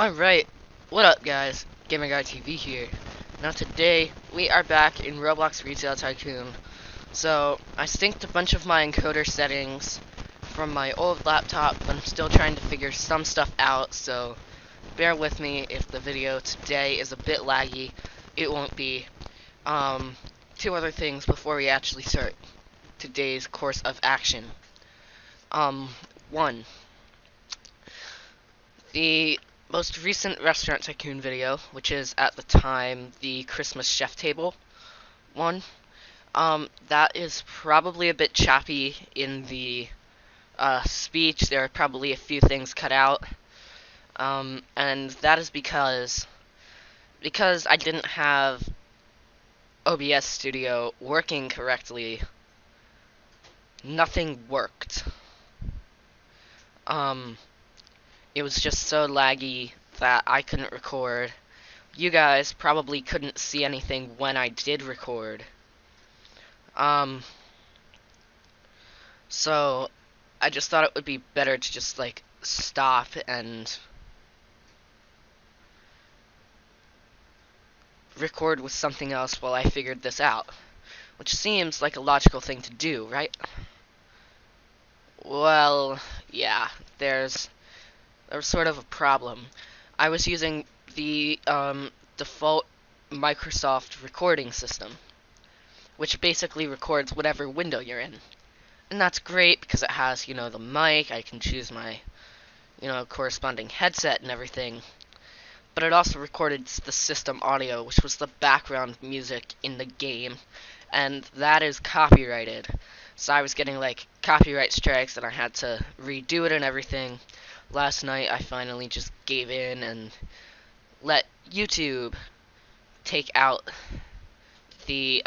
Alright, what up guys? Gamer Guy TV here. Now today, we are back in Roblox Retail Tycoon. So, I synced a bunch of my encoder settings from my old laptop, but I'm still trying to figure some stuff out, so bear with me if the video today is a bit laggy. It won't be. Two other things before we actually start today's course of action. One. The most recent Restaurant Tycoon video, which is at the time the Christmas chef table one, that is probably a bit choppy in the speech. There are probably a few things cut out, and that is because I didn't have OBS Studio working correctly. Nothing worked. It was just so laggy that I couldn't record. You guys probably couldn't see anything when I did record. So I just thought it would be better to just like stop and record with something else while I figured this out. Which seems like a logical thing to do, right? Well, yeah, there's sort of a problem. I was using the default Microsoft recording system, which basically records whatever window you're in. And that's great because it has, the mic, I can choose my, corresponding headset and everything. But it also recorded the system audio, which was the background music in the game, and that is copyrighted. So I was getting, copyright strikes, and I had to redo it and everything. Last night, I finally just gave in and let YouTube take out the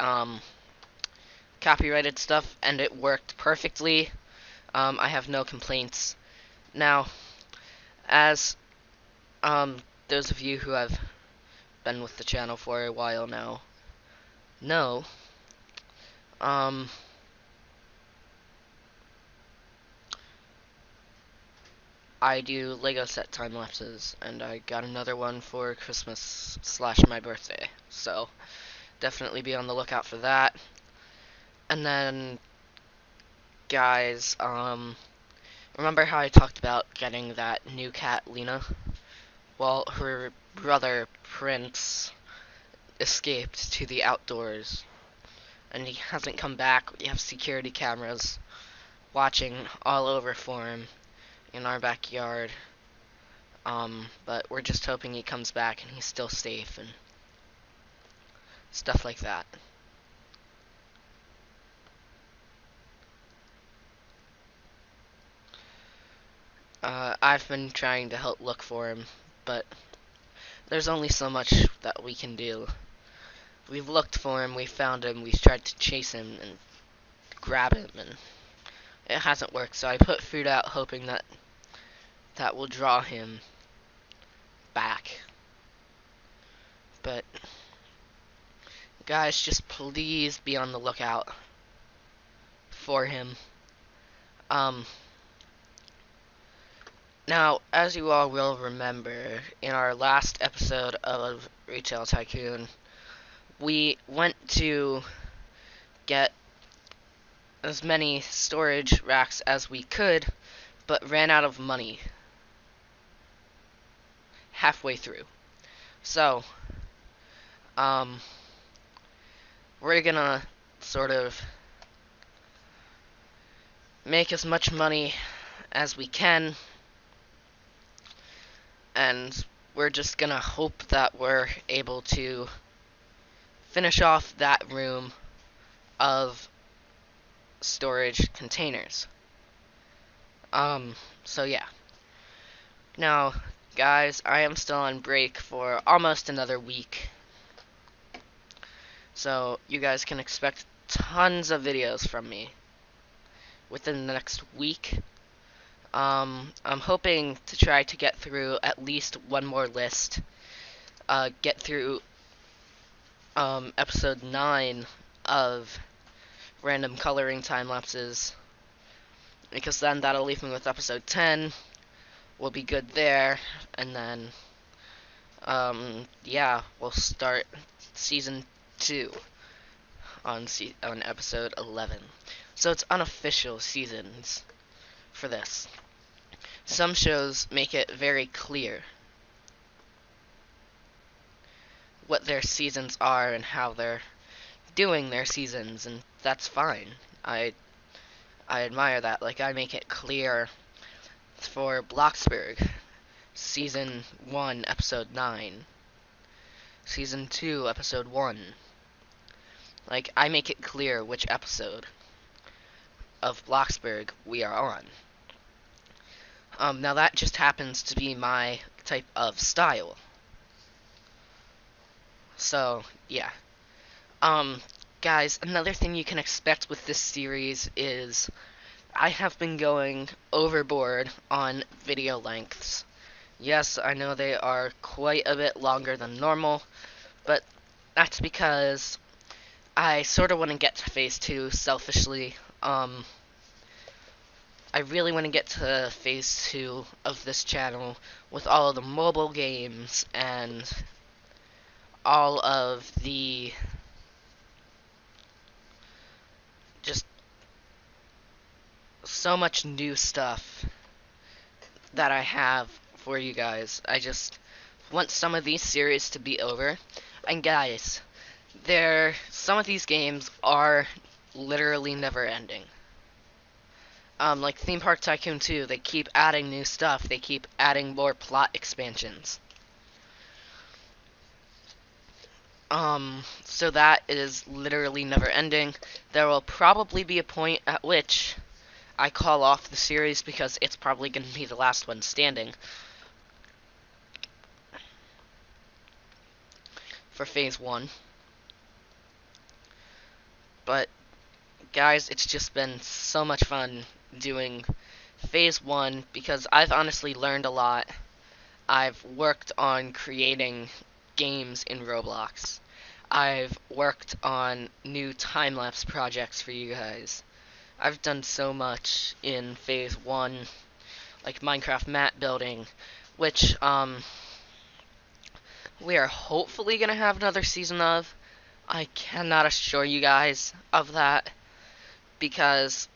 copyrighted stuff, and it worked perfectly. I have no complaints. Now, as those of you who have been with the channel for a while now know, I do Lego set time lapses, and I got another one for Christmas / my birthday, so definitely be on the lookout for that. And then, guys, remember how I talked about getting that new cat, Lena? Well, her brother, Prince, escaped to the outdoors, and he hasn't come back. We have security cameras watching all over for him in our backyard, but we're just hoping he comes back and he's still safe and stuff like that. I've been trying to help look for him, but there's only so much that we can do. We've looked for him, we found him, we've tried to chase him and grab him, and it hasn't worked, so I put food out hoping that will draw him back. But guys, just please be on the lookout for him. Now, as you all will remember, in our last episode of Retail Tycoon, we went to get as many storage racks as we could, but ran out of money halfway through. So, we're gonna sort of make as much money as we can, and we're just gonna hope that we're able to finish off that room of storage containers. So yeah. Now, guys, I am still on break for almost another week, so you guys can expect tons of videos from me within the next week. I'm hoping to try to get through at least one more list. Get through episode 9 of random coloring time lapses, because then that'll leave me with episode 10. We'll be good there, and then Yeah, we'll start season 2 on episode 11. So it's unofficial seasons for this. Some shows make it very clear what their seasons are and how they're doing their seasons, and that's fine. I admire that. Like, I make it clear for Bloxburg, season 1, episode 9, season 2, episode 1. Like, I make it clear which episode of Bloxburg we are on. Now that just happens to be my type of style. So, yeah. Um, Guys, another thing you can expect with this series is I have been going overboard on video lengths. Yes, I know they are quite a bit longer than normal, but that's because I sort of want to get to Phase 2 selfishly. I really want to get to Phase 2 of this channel with all of the mobile games and all of the just so much new stuff that I have for you guys. I just want some of these series to be over. And guys, some of these games are literally never ending. Like Theme Park Tycoon 2, they keep adding new stuff. They keep adding more plot expansions. So that is literally never ending. There will probably be a point at which I call off the series because it's probably going to be the last one standing for Phase 1. But, guys, it's just been so much fun doing Phase 1 because I've honestly learned a lot. I've worked on creating games in Roblox. I've worked on new time-lapse projects for you guys. I've done so much in Phase 1, like Minecraft map building, which, we are hopefully going to have another season of. I cannot assure you guys of that, because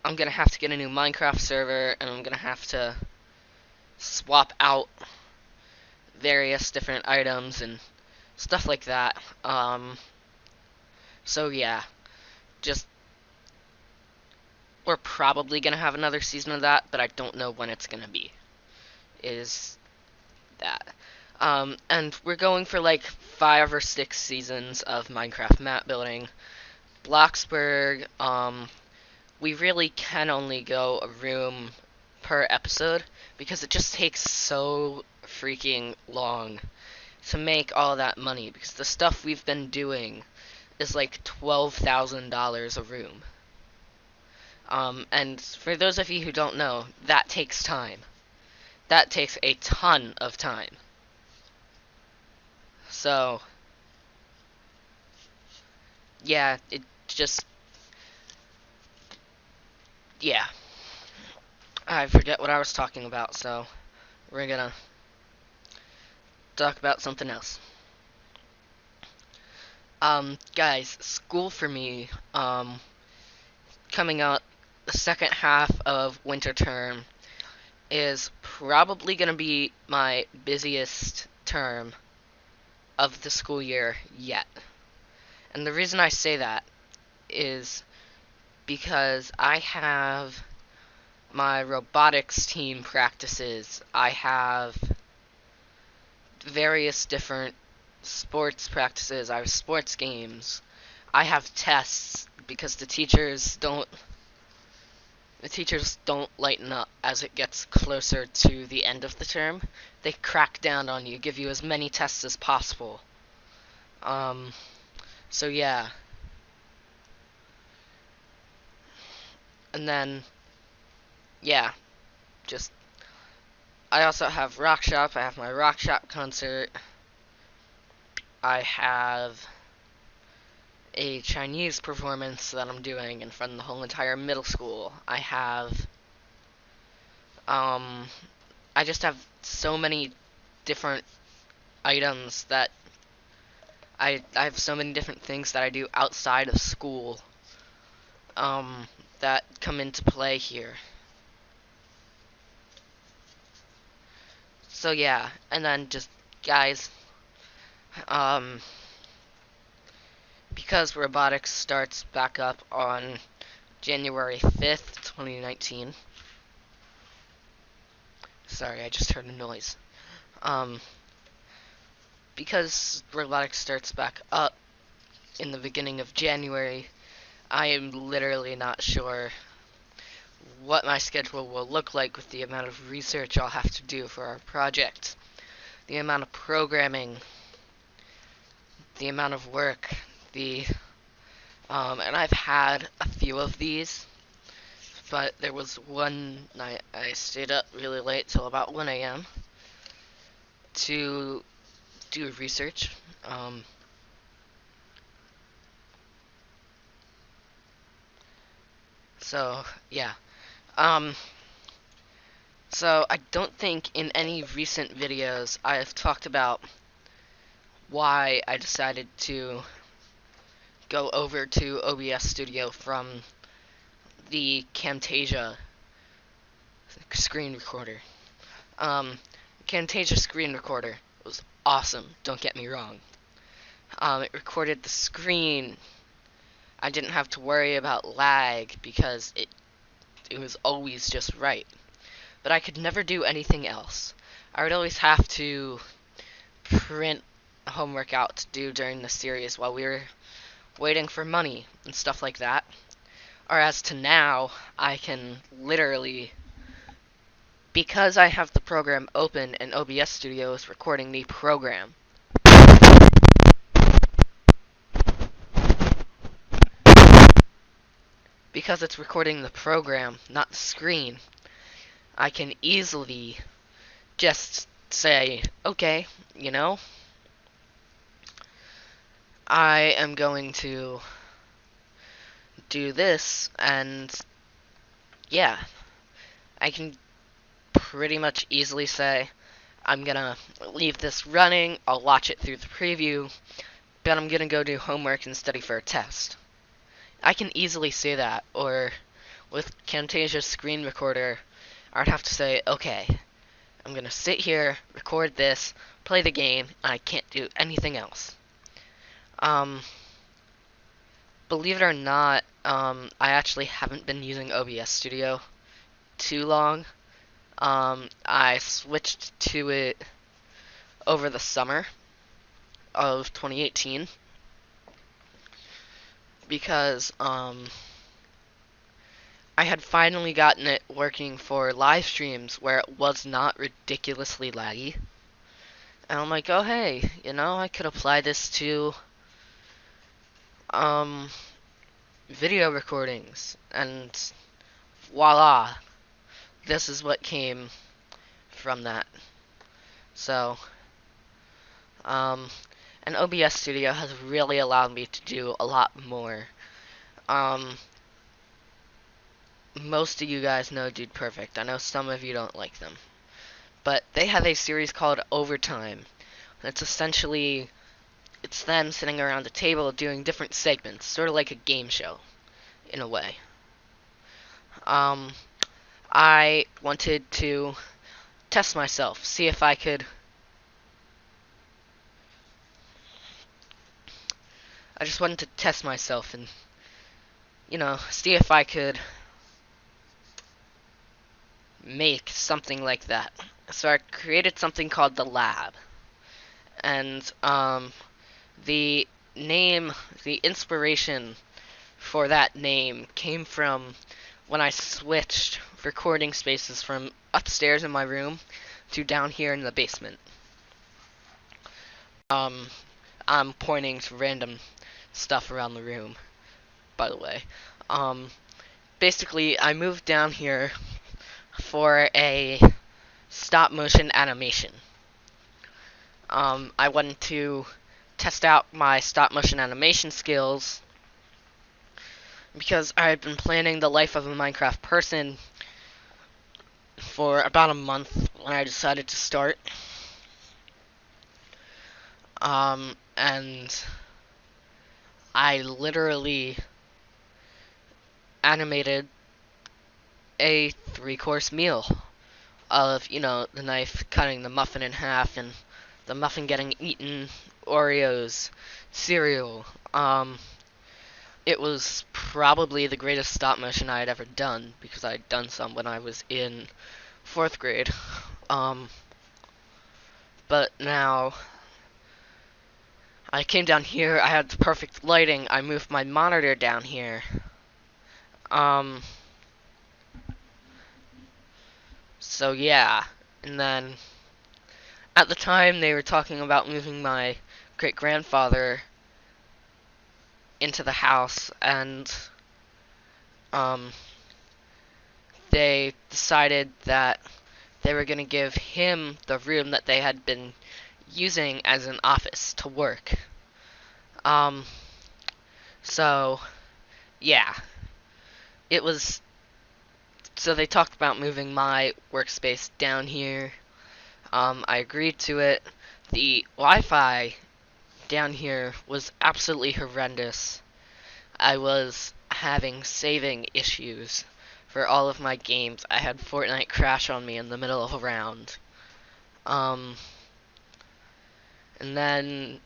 I'm going to have to get a new Minecraft server, and I'm going to have to swap out various different items and stuff like that. So yeah, just we're probably gonna have another season of that, but I don't know when it's gonna be. Is that? And we're going for like 5 or 6 seasons of Minecraft map building. Bloxburg, we really can only go a room per episode because it just takes so freaking long to make all that money, because the stuff we've been doing is like $12,000 a room. And for those of you who don't know, that takes time. That takes a ton of time. So, yeah, it just, yeah. I forget what I was talking about, so we're gonna talk about something else. Guys, school for me, coming out the second half of winter term is probably gonna be my busiest term of the school year yet. And the reason I say that is because I have my robotics team practices. I have various different sports practices. I have sports games. I have tests because the teachers don't lighten up as it gets closer to the end of the term. They crack down on you, give you as many tests as possible. So yeah. And then, yeah, just, I also have Rock Shop. I have my Rock Shop concert. I have a Chinese performance that I'm doing in front of the whole entire middle school. I just have so many different items that I have so many different things that I do outside of school um, that come into play here. So yeah, and then just guys, um, because robotics starts back up on January 5th, 2019. Sorry, I just heard a noise. Um, because robotics starts back up in the beginning of January, I am literally not sure what my schedule will look like with the amount of research I'll have to do for our project, the amount of programming, the amount of work, and I've had a few of these, but there was one night I stayed up really late till about 1 a.m. to do research. So yeah. Um, so I don't think in any recent videos I've talked about why I decided to go over to OBS Studio from the Camtasia screen recorder. Um, Camtasia screen recorder was awesome, don't get me wrong. It recorded the screen. I didn't have to worry about lag because it was always just right. But I could never do anything else. I would always have to print homework out to do during the series while we were waiting for money and stuff like that. Or as to now, I can literally, because I have the program open and OBS Studio is recording the program, because it's recording the program, not the screen, I can easily just say, okay, I am going to do this, and yeah, I can pretty much easily say, I'm gonna leave this running, I'll watch it through the preview, but I'm gonna go do homework and study for a test. I can easily say that, or with Camtasia's screen recorder, I'd have to say, okay, I'm gonna sit here, record this, play the game, and I can't do anything else. Believe it or not, I actually haven't been using OBS Studio too long. I switched to it over the summer of 2018 because I had finally gotten it working for live streams where it was not ridiculously laggy. And I'm like, oh hey, I could apply this to video recordings, and voila, this is what came from that. So, and OBS Studio has really allowed me to do a lot more. Most of you guys know Dude Perfect. I know some of you don't like them. But they have a series called Overtime. It's essentially, it's them sitting around a table doing different segments, sort of like a game show, in a way. I wanted to test myself, see if I could I just wanted to test myself and, see if I could make something like that. So I created something called the lab. And the name, the inspiration for that name came from when I switched recording spaces from upstairs in my room to down here in the basement. I'm pointing to random stuff around the room, by the way. Basically, I moved down here for a stop motion animation. I wanted to test out my stop motion animation skills because I had been planning the life of a Minecraft person for about a month when I decided to start. And I literally animated a three-course meal of, the knife cutting the muffin in half and the muffin getting eaten, Oreos, cereal. It was probably the greatest stop motion I had ever done because I had done some when I was in fourth grade. Um, but now I came down here, I had the perfect lighting, I moved my monitor down here. Um, so yeah, and then at the time they were talking about moving my great grandfather into the house, and um, they decided that they were going to give him the room that they had been using as an office to work. Um, so, yeah. It was. So they talked about moving my workspace down here. I agreed to it. The Wi Fi down here was absolutely horrendous. I was having saving issues for all of my games. I had Fortnite crash on me in the middle of a round. Um, and then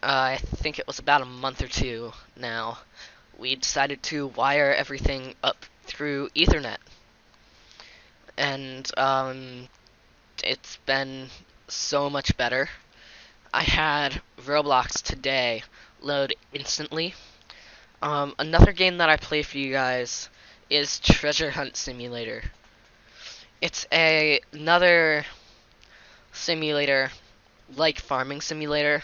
I think it was about a month or two now, we decided to wire everything up through Ethernet. And it's been so much better. I had Roblox today load instantly. Another game that I play for you guys is Treasure Hunt Simulator. It's another simulator like Farming Simulator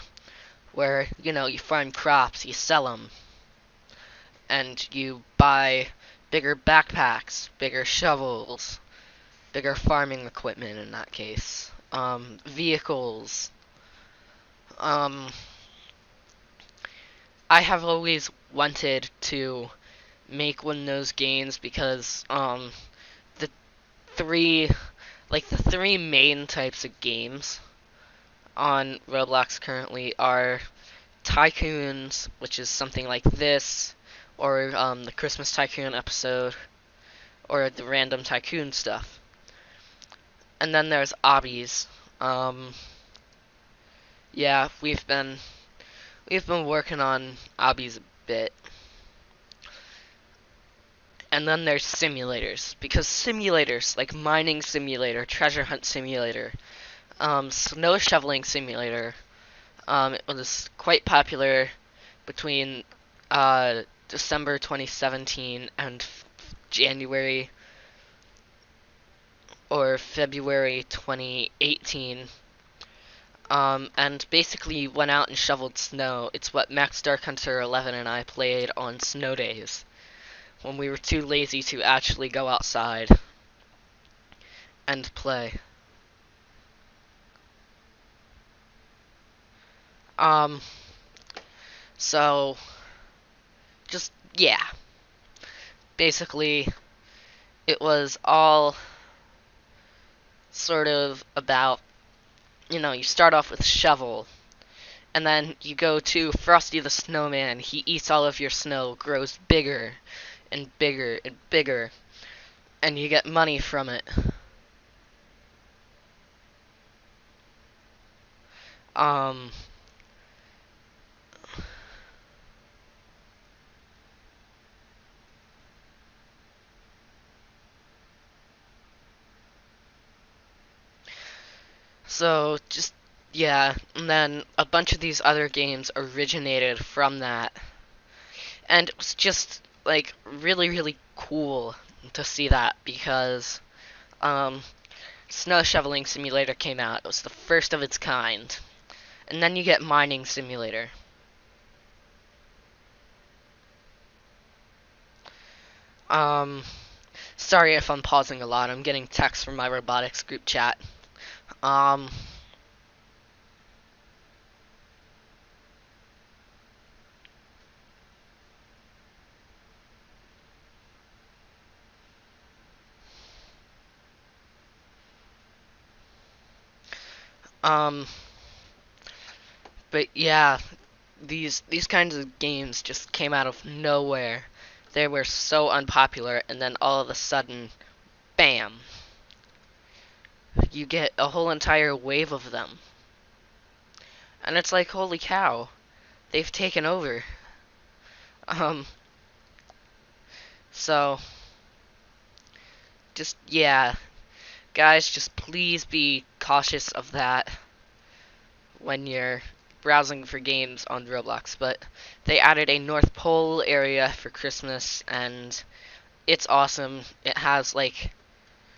where, you farm crops, you sell them, and you buy bigger backpacks, bigger shovels, bigger farming equipment in that case, vehicles. Um, I have always wanted to make one of those games because the three the three main types of games on Roblox currently are tycoons, which is something like this, or the Christmas Tycoon episode, or the random tycoon stuff. And then there's obbies. Yeah, we've been working on obbies a bit. And then there's simulators, because simulators like mining simulator, treasure hunt simulator, snow shoveling simulator, it was quite popular between December 2017 and January or February 2018. And basically went out and shoveled snow. It's what Max Dark Hunter 11 and I played on snow days when we were too lazy to actually go outside and play. Um, so just yeah, basically it was all sort of about, you start off with shovel, and then you go to Frosty the Snowman. He eats all of your snow, grows bigger and bigger and bigger, and you get money from it. Um, so just yeah, and then a bunch of these other games originated from that. And it was just like really really cool to see that because um Snow Shoveling Simulator came out. It was the first of its kind. And then you get Mining Simulator. Um Sorry if I'm pausing a lot. I'm getting texts from my robotics group chat. Um um But yeah, these kinds of games just came out of nowhere. They were so unpopular, and then all of a sudden, bam! You get a whole entire wave of them. And it's like, holy cow, they've taken over. Um, so, just, yeah, guys, just please be cautious of that when you're browsing for games on Roblox. But they added a North Pole area for Christmas, and it's awesome. It has like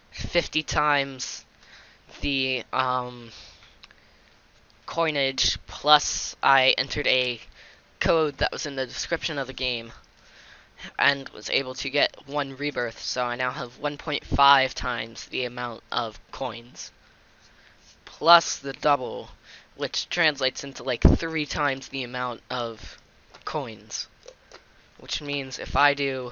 50 times the coinage, plus I entered a code that was in the description of the game and was able to get one rebirth, so I now have 1.5 times the amount of coins, plus the double, which translates into like 3 times the amount of coins. Which means if I do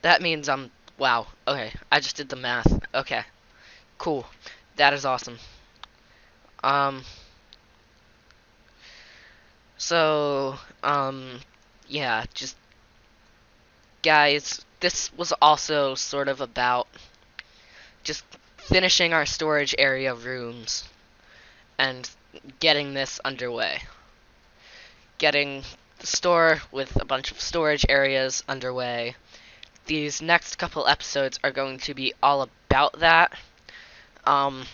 that means I'm wow, okay, I just did the math. Okay. Cool. That is awesome. Um so yeah, just guys, this was also sort of about just finishing our storage area rooms and getting this underway. Getting the store with a bunch of storage areas underway. These next couple episodes are going to be all about that. Um,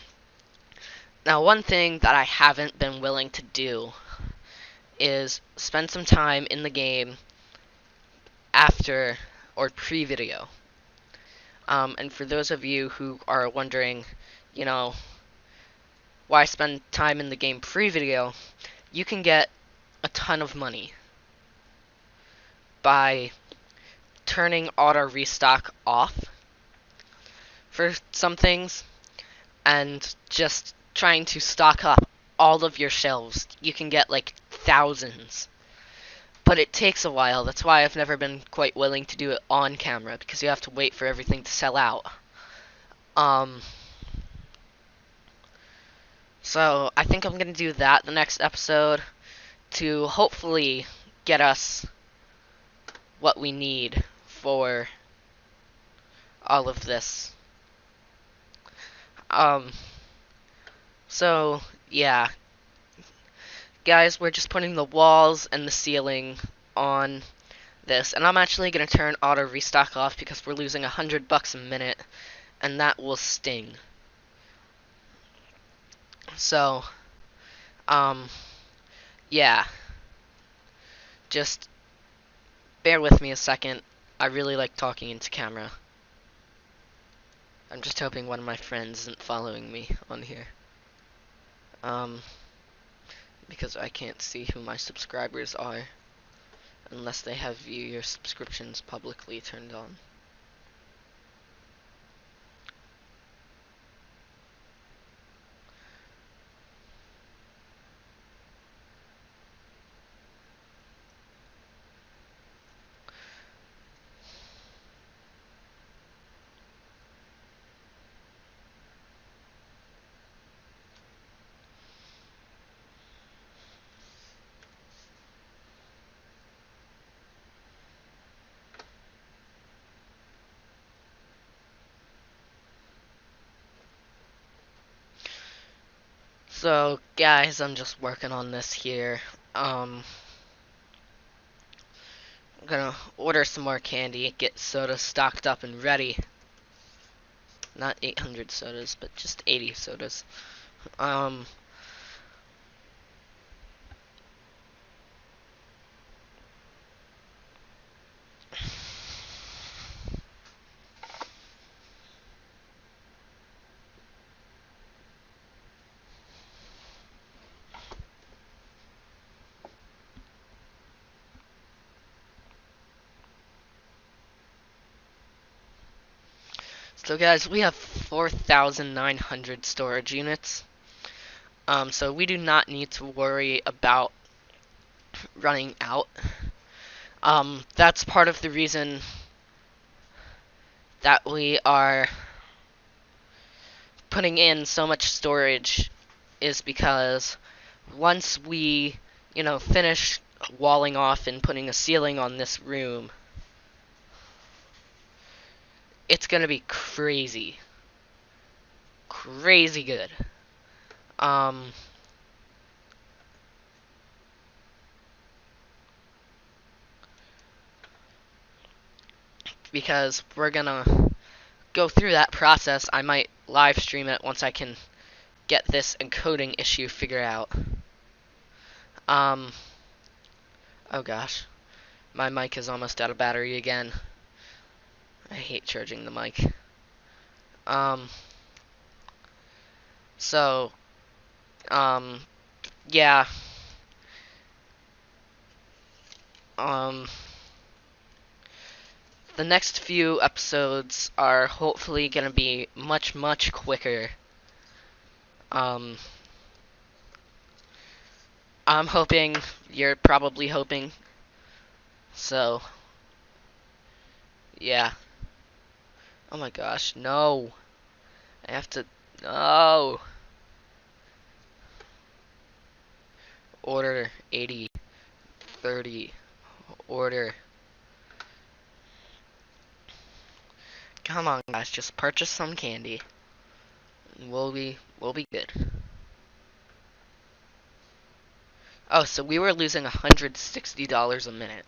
Now, one thing that I haven't been willing to do is spend some time in the game after or pre-video. And for those of you who are wondering, you know, why spend time in the game pre-video, you can get a ton of money by turning auto restock off for some things and just trying to stock up all of your shelves. You can get like thousands. But it takes a while. That's why I've never been quite willing to do it on camera, because you have to wait for everything to sell out. So I think I'm going to do that the next episode to hopefully get us what we need for all of this. So yeah, guys, we're just putting the walls and the ceiling on this, and I'm actually going to turn auto restock off because we're losing $100 a minute, and that will sting. So, yeah, just bear with me a second. I really like talking into camera. I'm just hoping one of my friends isn't following me on here. Because I can't see who my subscribers are unless they have view your subscriptions publicly turned on. So, guys, I'm just working on this here. I'm gonna order some more candy, get soda stocked up and ready. Not 800 sodas, but just 80 sodas. So guys, we have 4,900 storage units. So we do not need to worry about running out. That's part of the reason that we are putting in so much storage is because once we, finish walling off and putting a ceiling on this room, it's gonna be crazy. Crazy good. Um, because we're gonna go through that process. I might live stream it once I can get this encoding issue figured out. Um, oh gosh. My mic is almost out of battery again. I hate charging the mic. Um, so, um, yeah. Um, the next few episodes are hopefully gonna be much, much quicker. Um, I'm hoping, you're probably hoping. So, yeah. Oh my gosh, no. I have to, no. Order 80, 30, order. Come on, guys, just purchase some candy. We'll be good. Oh, so we were losing $160 a minute.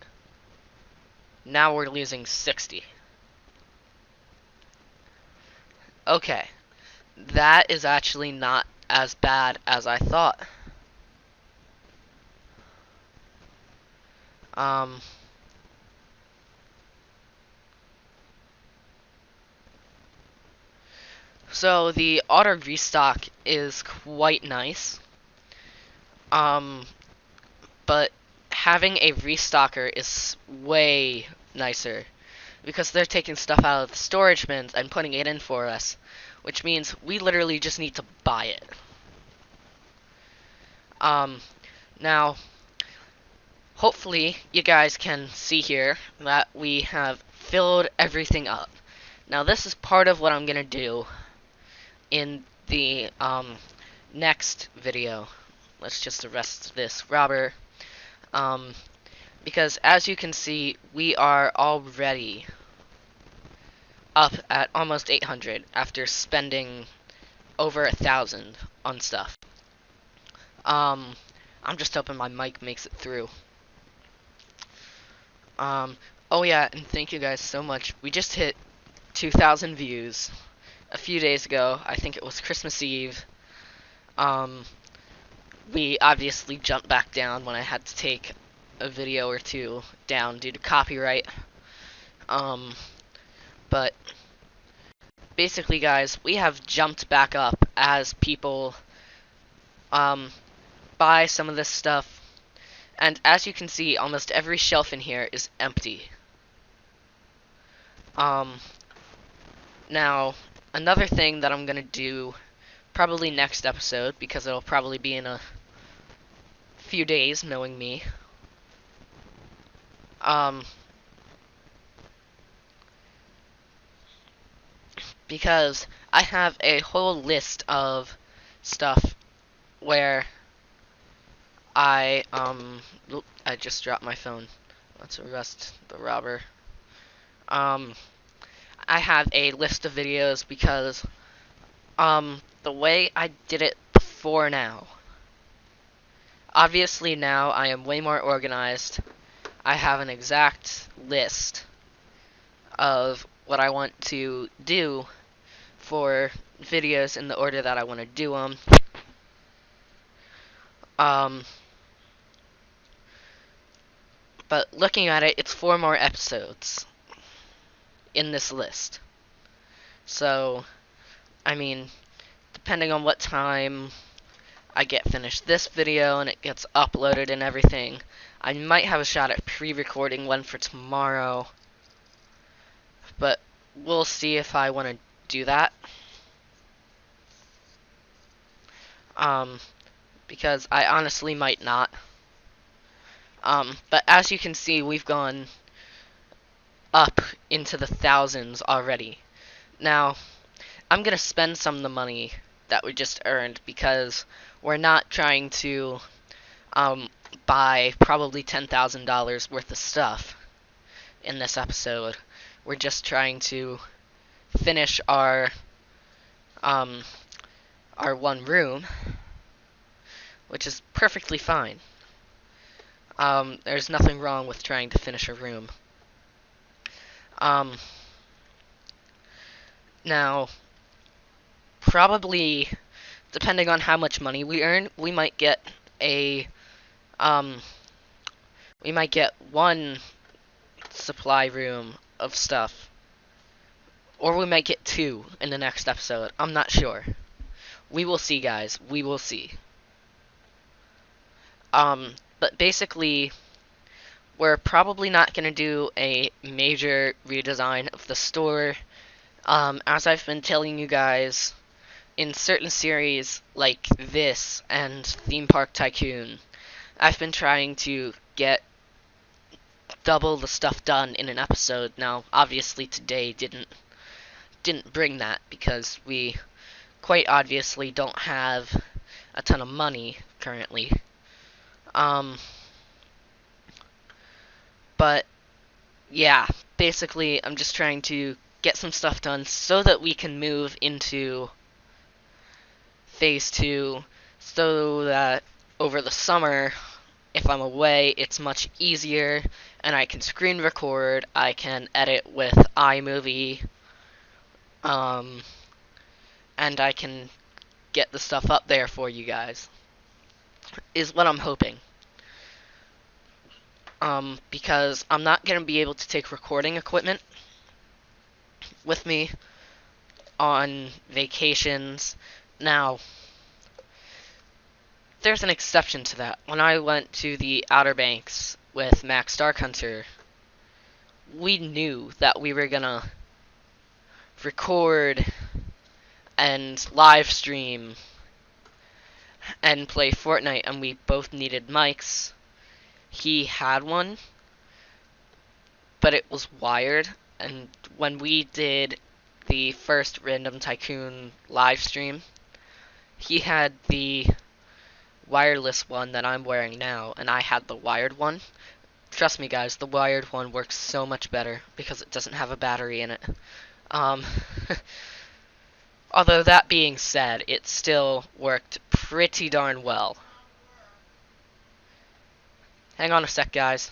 Now we're losing 60. Okay. That is actually not as bad as I thought. Um, so the auto restock is quite nice. But having a restocker is way nicer because they're taking stuff out of the storage bins and putting it in for us, which means we literally just need to buy it. Now, hopefully you guys can see here that we have filled everything up. Now this is part of what I'm gonna do in the next video. Let's just arrest this robber. Because as you can see, we are already up at almost 800 after spending over 1,000 on stuff. I'm just hoping my mic makes it through. Oh yeah, and thank you guys so much. We just hit 2,000 views a few days ago. I think it was Christmas Eve. We obviously jumped back down when I had to take a video or two down due to copyright. But basically, guys, we have jumped back up as people buy some of this stuff. And as you can see, almost every shelf in here is empty. Now, another thing that I'm gonna do probably next episode, because it'll probably be in a few days, knowing me. Because I have a whole list of stuff where I just dropped my phone. Let's arrest the robber. I have a list of videos because the way I did it before now. Obviously now I am way more organized. I have an exact list of what I want to do for videos in the order that I want to do them. But looking at it, it's 4 more episodes in this list. So, I mean, depending on what time I get finished this video and it gets uploaded and everything, I might have a shot at pre-recording one for tomorrow. But we'll see if I want to do that. Because I honestly might not. But as you can see, we've gone up into the thousands already. Now, I'm gonna spend some of the money that we just earned because we're not trying to um, buy probably $10,000 worth of stuff in this episode. We're just trying to finish um, our one room, which is perfectly fine. There's nothing wrong with trying to finish a room. Um, Now, probably depending on how much money we earn, a um, we might get one supply room of stuff, or we might get two in the next episode. I'm not sure. We will see, guys. We will see. But basically, we're probably not going to do a major redesign of the store. As I've been telling you guys, in certain series like this and Theme Park Tycoon, I've been trying to get double the stuff done in an episode. Now, obviously today didn't bring that because we quite obviously don't have a ton of money currently. But yeah, basically I'm just trying to get some stuff done so that we can move into phase 2 so that over the summer, if I'm away, it's much easier and I can screen record, I can edit with iMovie, and I can get the stuff up there for you guys, is what I'm hoping. Because I'm not going to be able to take recording equipment with me on vacations. Now, there's an exception to that. When I went to the Outer Banks with Max Dark Hunter, we knew that we were gonna record and live stream and play Fortnite, and we both needed mics. He had one, but it was wired, and when we did the first Random Tycoon live stream, he had the wireless one that I'm wearing now, and I had the wired one. Trust me, guys, the wired one works so much better because it doesn't have a battery in it. Um, Although that being said, it still worked pretty darn well. Hang on a sec, guys.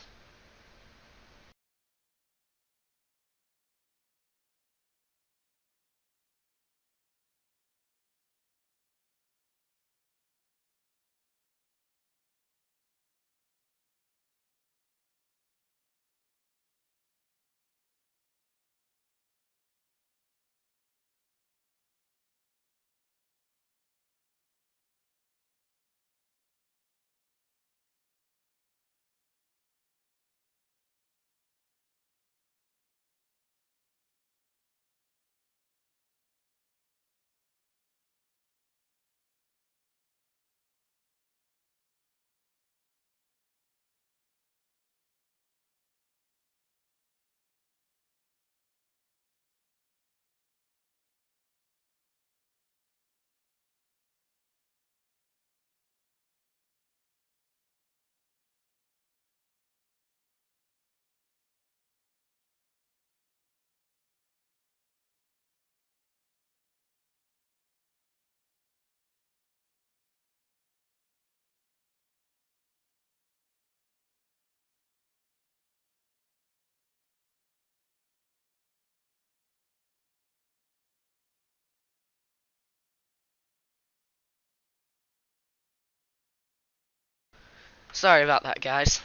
Sorry about that, guys.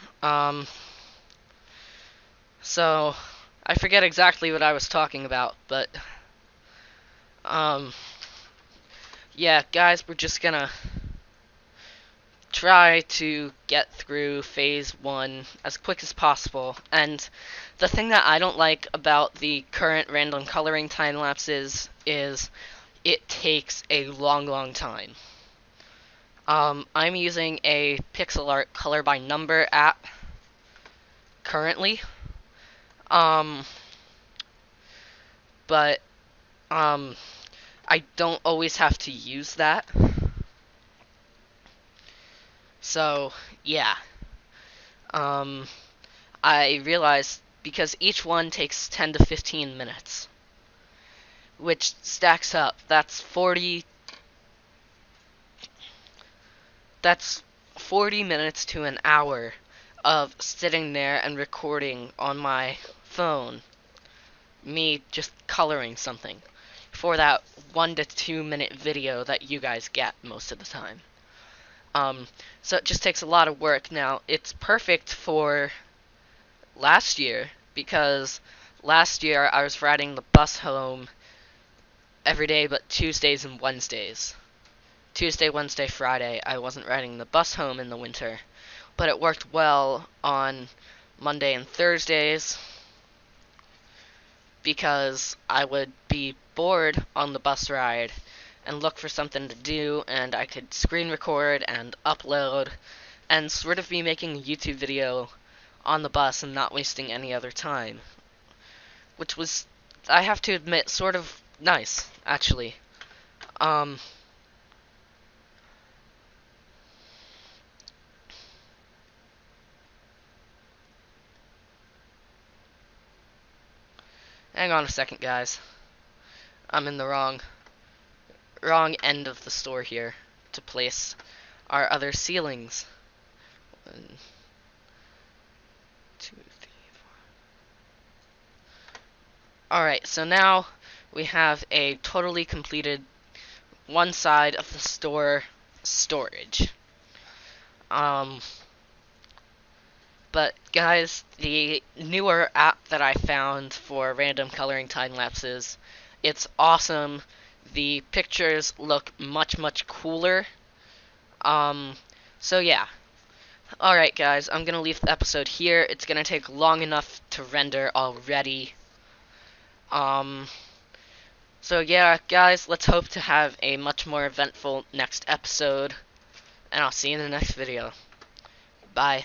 So I forget exactly what I was talking about, but um, yeah, guys, we're just gonna try to get through phase 1 as quick as possible. And the thing that I don't like about the current random coloring time lapses is it takes a long time. I'm using a pixel art color by number app currently. Um, but I don't always have to use that. So, yeah. Um, I realized because each one takes 10 to 15 minutes, which stacks up. That's 40 minutes to an hour of sitting there and recording on my phone, me just coloring something for that 1 to 2 minute video that you guys get most of the time. Um, so it just takes a lot of work. Now, it's perfect for last year because last year I was riding the bus home every day but Tuesdays and Wednesdays. Tuesday, Wednesday, Friday, I wasn't riding the bus home in the winter, but it worked well on Monday and Thursdays because I would be bored on the bus ride and look for something to do, and I could screen record and upload and sort of be making a YouTube video on the bus and not wasting any other time, which was, I have to admit, sort of nice, actually. Um, Hang on a second, guys. I'm in the wrong end of the store here to place our other ceilings. 1, 2, 3, 4. Alright, so now we have a totally completed one side of the store storage. But guys, the newer app that I found for random coloring time lapses, it's awesome. The pictures look much, much cooler. So yeah. Alright guys, I'm gonna leave the episode here. It's gonna take long enough to render already. Um, so yeah, guys, let's hope to have a much more eventful next episode. And I'll see you in the next video. Bye.